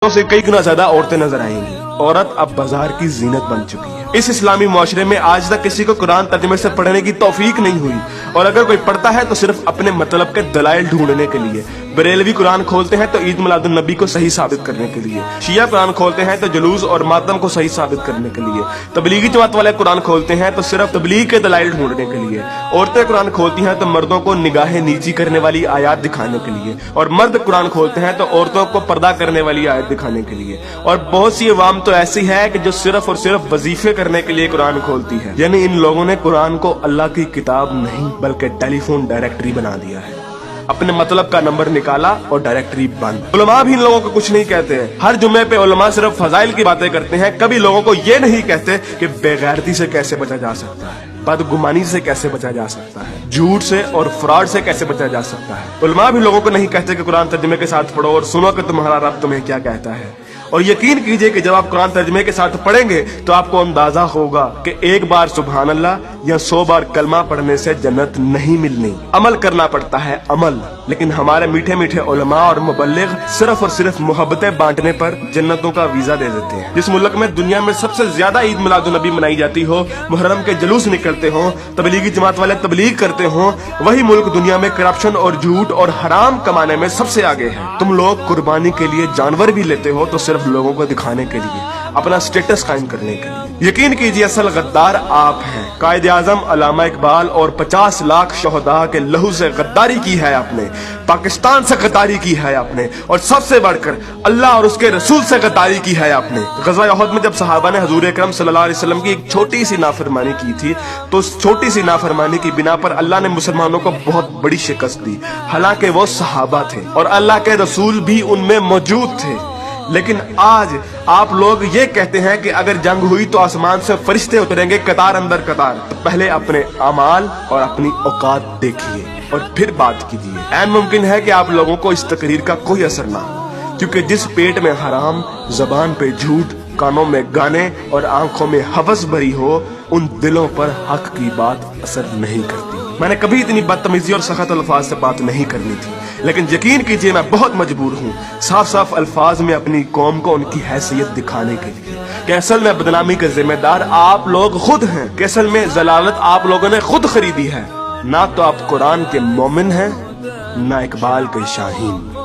से कई गुना ज्यादा औरतें नजर आएंगी। औरत अब बाजार की जीनत बन चुकी है। इस इस्लामी मुआशरे में आज तक किसी को कुरान तर्जुमे से पढ़ने की तौफीक नहीं हुई, और अगर कोई पढ़ता है तो सिर्फ अपने मतलब के दलाइल ढूंढने के लिए। बरेलवी कुरान खोलते हैं तो ईद मिलादुन नबी को सही साबित करने के लिए, शिया कुरान खोलते हैं तो जुलूस और मातम को सही साबित करने के लिए, तबलीगी जमात वाले कुरान खोलते हैं तो सिर्फ तबलीग के दलाइल ढूंढने के लिए, औरतें कुरान खोलती हैं तो मर्दों को निगाहें नीची करने वाली आयत दिखाने के लिए, और मर्द कुरान खोलते हैं तो औरतों को पर्दा करने वाली आयत दिखाने के लिए। और बहुत सी अवाम तो ऐसी है कि जो सिर्फ और सिर्फ वजीफे करने के लिए कुरान खोलती है। यानी इन लोगों ने कुरान को अल्लाह की किताब नहीं बल्कि टेलीफोन डायरेक्टरी बना दिया है। अपने मतलब का नंबर निकाला और डायरेक्टरी बंद। उलमा भी इन लोगों को कुछ नहीं कहते हैं। हर जुम्मे पे उलमा सिर्फ फजाइल की बातें करते हैं, कभी लोगों को ये नहीं कहते कि बेगैरती से कैसे बचा जा सकता है, बदगुमानी से कैसे बचा जा सकता है, झूठ से और फ्रॉड से कैसे बचा जा सकता है। उलमा भी लोगों को नहीं कहते कि कुरान तर्जुमे के साथ पढ़ो और सुनो कि तुम्हारा रब तुम्हें क्या कहता है। और यकीन कीजिए कि जब आप कुरान तर्जुमे के साथ पढ़ेंगे तो आपको अंदाजा होगा कि एक बार सुभान अल्लाह या 100 बार कलमा पढ़ने से जन्नत नहीं मिलनी। अमल करना पड़ता है, अमल। लेकिन हमारे मीठे मीठे उलमा और मुबल्लिग सिर्फ और सिर्फ मोहब्बतें बांटने पर जन्नतों का वीजा दे देते हैं। जिस मुल्क में दुनिया में सबसे ज्यादा ईद मिलादुन नबी मनाई जाती हो, मुहर्रम के जुलूस निकलते हो, तबलीगी जमात वाले तबलीग करते हो, वही मुल्क दुनिया में करप्शन और झूठ और हराम कमाने में सबसे आगे है। तुम लोग कुर्बानी के लिए जानवर भी लेते हो तो सिर्फ लोगों को दिखाने के लिए, अपना स्टेटस कायम करने के लिए। यकीन कीजिए असल गद्दार आप हैं। कायदे आजम अल्लामा इकबाल और 50 लाख शोहदा के लहू से गद्दारी की है आपने, पाकिस्तान से गद्दारी की है आपने, और सबसे बढ़कर अल्लाह और उसके रसूल से गद्दारी की है आपने। गज़वा उहद में जब सहाबा ने हजूर अकरम सल्लल्लाहु अलैहि वसल्लम की एक छोटी सी नाफरमानी की थी, तो उस छोटी सी नाफरमानी की बिना पर अल्लाह ने मुसलमानों को बहुत बड़ी शिकस्त दी। हालांकि वो सहाबा थे और अल्लाह के रसूल भी उनमें मौजूद थे। लेकिन आज आप लोग ये कहते हैं कि अगर जंग हुई तो आसमान से फरिश्ते उतरेंगे कतार अंदर कतार। तो पहले अपने अमाल और अपनी औकात देखिए और फिर बात कीजिए। ऐन मुमकिन है कि आप लोगों को इस तकरीर का कोई असर ना हो, क्योंकि जिस पेट में हराम, जबान पे झूठ, कानों में गाने और आंखों में हवस भरी हो, उन दिलों पर हक की बात असर नहीं करती। मैंने कभी इतनी बदतमीजी और सख्त अल्फाज से बात नहीं करनी थी, लेकिन यकीन कीजिए मैं बहुत मजबूर हूँ साफ साफ अल्फाज में अपनी कौम को उनकी हैसियत दिखाने के लिए कि असल में बदनामी के जिम्मेदार आप लोग खुद हैं, कि असल में जलालत आप लोगों ने खुद खरीदी है। ना तो आप कुरान के मोमिन हैं, ना इकबाल के शाहीन।